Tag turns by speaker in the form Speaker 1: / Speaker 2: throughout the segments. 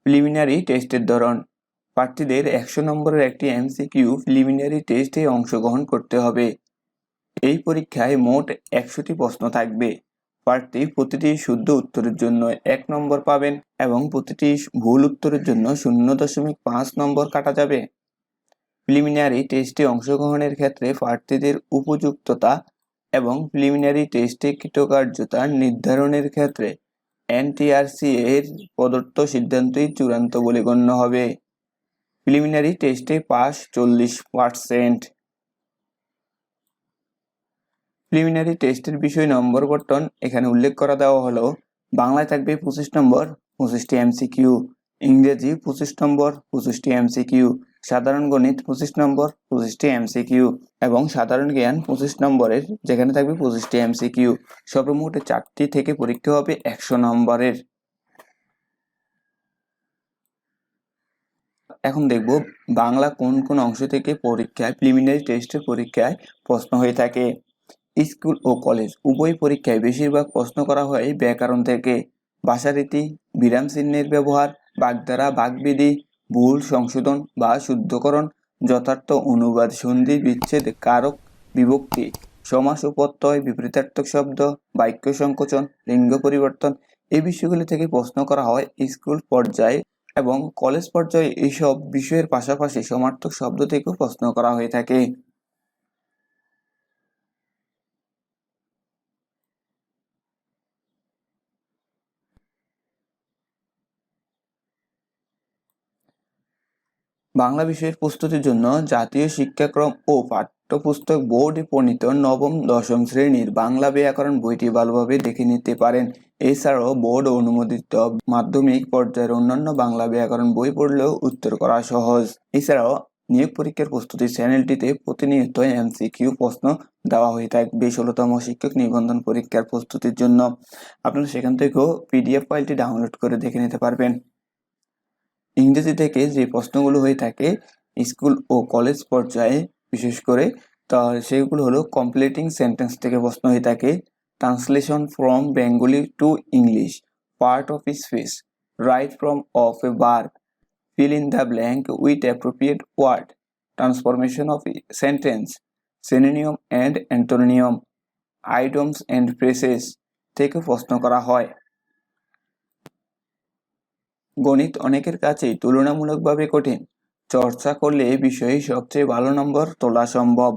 Speaker 1: Preliminary টেস্টের ধরন। প্রার্থীদের 100 নম্বরের একটি এমসিকিউ প্রিলিমিনারি টেস্টে অংশগ্রহণ করতে হবে। এই পরীক্ষায় মোট 100টি প্রশ্ন থাকবে। প্রার্থী প্রতিটি শুদ্ধ উত্তরের জন্য 1 নম্বর পাবেন এবং প্রতিটি ভুল উত্তরের জন্য 0.5 নম্বর কাটা যাবে। প্রিলিমিনারি টেস্টে অংশগ্রহণের ক্ষেত্রে প্রার্থীদের উপযুক্ততা এবং প্রিলিমিনারি টেস্টে কৃতকার্যতা নির্ধারণের ক্ষেত্রে এনটিআরসি এর প্রদত্ত সিদ্ধান্তই চূড়ান্ত বলে গণ্য হবে। প্রিলিমিনারি টেস্টে পাস 40%। প্রিলিমিনারি টেস্টের বিষয় নম্বর বন্টন এখানে উল্লেখ করা দেওয়া হলো। বাংলায় থাকবে 25 নম্বর, 25টি এমসিকিউ, ইংরেজি 25 নম্বর, 25টি এমসিকিউ, সাধারণ গণিত 25 নম্বর, 25টি এমসিকিউ এবং সাধারণ জ্ঞান 25 নম্বরের, যেখানে থাকবে 25টি এমসিকিউ। সর্বমোট 4টি থেকে পরীক্ষা হবে 100 নম্বরের। এখন দেখব বাংলা কোন কোন অংশ থেকে পরীক্ষায় প্রিলিমিনারি টেস্টের পরীক্ষায় প্রশ্ন হয়ে থাকে। স্কুল ও কলেজ উভয় পরীক্ষায় বেশিরভাগ প্রশ্ন করা হয় ব্যাকরণ থেকে। ভাষারীতি, বিরাম চিহ্নের ব্যবহার, বাগধারা, বাগবিধি, ভুল সংশোধন বা শুদ্ধকরণ, যথার্থ অনুবাদ, সন্ধি বিচ্ছেদ, কারক বিভক্তি, সমাস ও প্রত্যয়, বিপরীতার্থক শব্দ, বাক্য সংকোচন, লিঙ্গ পরিবর্তন এই বিষয়গুলি থেকে প্রশ্ন করা হয় স্কুল পর্যায়ে এবং কলেজ পর্যায়ে এইসব বিষয়ের পাশাপাশি সমার্থক শব্দ থেকেও প্রশ্ন করা হয়ে থাকে। বাংলা বিষয়ের প্রস্তুতির জন্য জাতীয় শিক্ষাক্রম ও পাঠ্যপুস্তক বোর্ডে প্রণীত নবম দশম শ্রেণীর বাংলা ব্যাকরণ বইটি ভালোভাবে দেখে নিতে পারেন। এছাড়াও বোর্ড অনুমোদিত মাধ্যমিক পর্যায়ের অন্যান্য বাংলা ব্যাকরণ বই পড়লেও উত্তর করা সহজ। এছাড়াও নিয়োগ পরীক্ষার প্রস্তুতি চ্যানেলটিতে প্রতিনিয়ত এমসিকিউ প্রশ্ন দেওয়া হয়ে থাকবে 16তম শিক্ষক নিবন্ধন পরীক্ষার প্রস্তুতির জন্য। আপনারা সেখান থেকেও পিডিএফ ফাইলটি ডাউনলোড করে দেখে নিতে পারবেন। ইংরেজি থেকে যে প্রশ্নগুলো হয়ে থাকে স্কুল ও কলেজ পর্যায়ে বিশেষ করে, তা সেগুলো হলো কমপ্লিটিং সেন্টেন্স থেকে প্রশ্ন হয়ে থাকে, translation from Bengali to English, part of speech, right from of A verb, fill in the blank with appropriate word, transformation of sentence, synonym and antonym, idioms and phrases থেকে প্রশ্ন করা হয়। গণিত অনেকের কাছেই তুলনামূলকভাবে কঠিন। চর্চা করলে এই বিষয়ে সবচেয়ে ভালো নম্বর তোলা সম্ভব।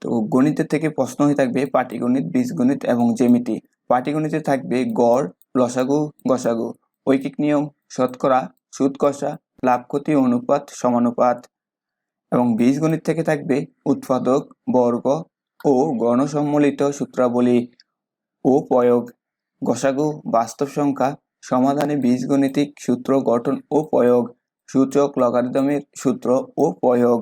Speaker 1: তো গণিতের থেকে প্রশ্ন হয়ে থাকবে পাটিগণিত, বীজগণিত এবং জ্যামিতি। পাটিগণিতে থাকবে গড়, লসাগু, গসাগু, ঐকিক নিয়ম, শতকরা, সুদ কষা, লাভ ক্ষতি অনুপাত, সমানুপাত এবং বীজগণিত থেকে থাকবে উৎপাদক, বর্গ ও গণসম্মিলিত সূত্রাবলী ও প্রয়োগ। গসাগু, বাস্তব সংখ্যা, সমাধানে বীজগণিতিক সূত্র গঠন ও প্রয়োগ, সূচক, লগারিদমের সূত্র ও প্রয়োগ।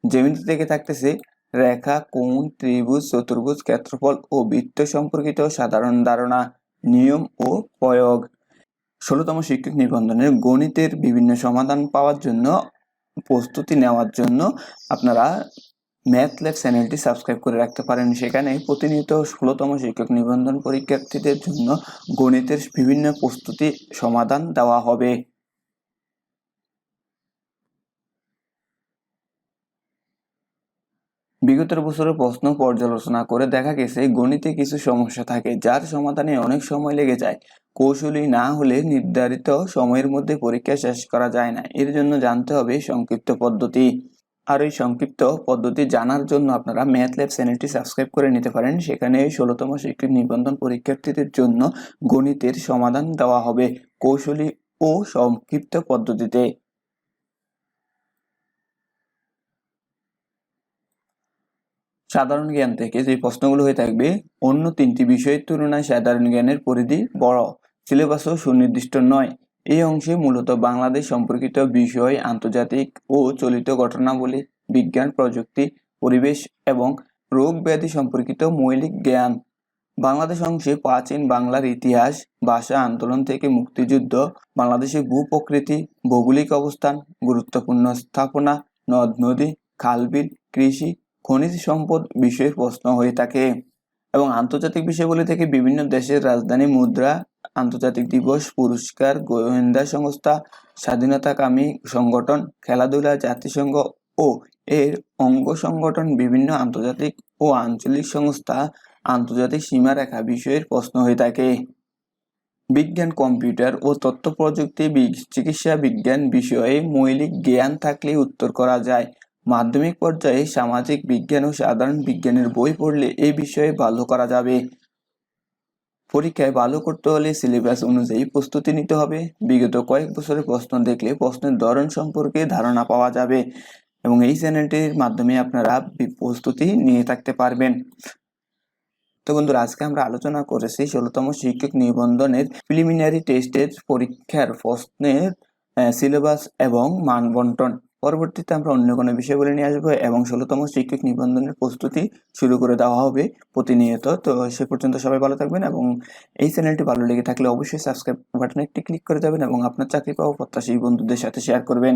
Speaker 1: জ্যামিতি থেকে থাকতেছে রেখা, কোণ, ত্রিভুজ, চতুর্ভুজ, ক্ষেত্রফল ও বৃত্ত সম্পর্কিত সাধারণ ধারণা, নিয়ম ও প্রয়োগ। 16তম শিক্ষক নিবন্ধনের গণিতের বিভিন্ন সমাধান পাওয়ার জন্য, প্রস্তুতি নেওয়ার জন্য আপনারা ম্যাথ ল্যাব চ্যানেলটি সাবস্ক্রাইব করে রাখতে পারেন। সেখানে প্রতিনিয়ত 16তম শিক্ষক নিবন্ধন পরীক্ষার্থীদের জন্য গণিতের বিভিন্ন প্রস্তুতি সমাধান দেওয়া হবে। বিগত বছরের প্রশ্ন পর্যালোচনা করে দেখা গেছে গণিতে কিছু সমস্যা থাকে যার সমাধানে অনেক সময় লেগে যায়। কৌশলী না হলে নির্ধারিত সময়ের মধ্যে পরীক্ষা শেষ করা যায় না। এর জন্য জানতে হবে সংক্ষিপ্ত পদ্ধতি। আর এই সংক্ষিপ্ত পদ্ধতি জানার জন্য আপনারা ম্যাথ ল্যাব চ্যানেলটি সাবস্ক্রাইব করে নিতে পারেন। সেখানে 16তম শিক্ষক নিবন্ধন পরীক্ষার্থীদের জন্য গণিতের সমাধান দেওয়া হবে কৌশলী ও সংক্ষিপ্ত পদ্ধতিতে। সাধারণ জ্ঞান থেকে যে প্রশ্নগুলো হয়ে থাকবে, অন্য 3টি বিষয়ের তুলনায় সাধারণ জ্ঞানের পরিধি বড়, সিলেবাসও সুনির্দিষ্ট নয়। এই অংশে মূলত বাংলাদেশ সম্পর্কিত বিষয়, আন্তর্জাতিক ও চলিত ঘটনাবলী, বিজ্ঞান, প্রযুক্তি, পরিবেশ এবং রোগ ব্যাধি সম্পর্কিত মৌলিক জ্ঞান। বাংলাদেশ অংশে প্রাচীন বাংলার ইতিহাস, ভাষা আন্দোলন থেকে মুক্তিযুদ্ধ, বাংলাদেশের ভূপ্রকৃতি, ভৌগোলিক অবস্থান, গুরুত্বপূর্ণ স্থাপনা, নদ নদী, খালবিল, কৃষি, খনিজ সম্পদ বিষয়ের প্রশ্ন হয়ে থাকে। এবং আন্তর্জাতিক বিষয়গুলি থেকে বিভিন্ন দেশের রাজধানী, মুদ্রা, আন্তর্জাতিক দিবস, পুরস্কার, গোয়েন্দা সংস্থা, স্বাধীনতাকামী সংগঠন, খেলাধুলা, জাতিসংঘ ও এর অঙ্গ সংগঠন, বিভিন্ন আন্তর্জাতিক ও আঞ্চলিক সংস্থা, আন্তর্জাতিক সীমারেখা বিষয়ের প্রশ্ন হয়ে থাকে। বিজ্ঞান, কম্পিউটার ও তথ্য প্রযুক্তি, চিকিৎসা বিজ্ঞান বিষয়ে মৌলিক জ্ঞান থাকলে উত্তর করা যায়। মাধ্যমিক পর্যায়ে সামাজিক বিজ্ঞান ও সাধারণ বিজ্ঞানের বই পড়লে এই বিষয়ে ভালো করা যাবে। পরীক্ষায় ভালো করতে হলে সিলেবাস অনুযায়ী প্রস্তুতি নিতে হবে। বিগত কয়েক বছরের প্রশ্ন দেখলে প্রশ্নের ধরন সম্পর্কে ধারণা পাওয়া যাবে এবং এই চ্যানেলটির মাধ্যমে আপনারা প্রস্তুতি নিয়ে থাকতে পারবেন। তো বন্ধুরা, আজকে আমরা আলোচনা করেছি 16তম শিক্ষক নিবন্ধনের প্রিলিমিনারি টেস্টের পরীক্ষার প্রশ্নের সিলেবাস এবং মান বন্টন। পরবর্তীতে আমরা অন্য কোনো বিষয় বলে নিয়ে আসবো এবং 16তম শিক্ষক নিবন্ধনের প্রস্তুতি শুরু করে দেওয়া হবে প্রতিনিয়ত। তো সে পর্যন্ত সবাই ভালো থাকবেন এবং এই চ্যানেলটি ভালো লেগে থাকলে অবশ্যই সাবস্ক্রাইব বাটনে একটি ক্লিক করে যাবেন এবং আপনার চাকরি পাওয়া প্রত্যাশী বন্ধুদের সাথে শেয়ার করবেন।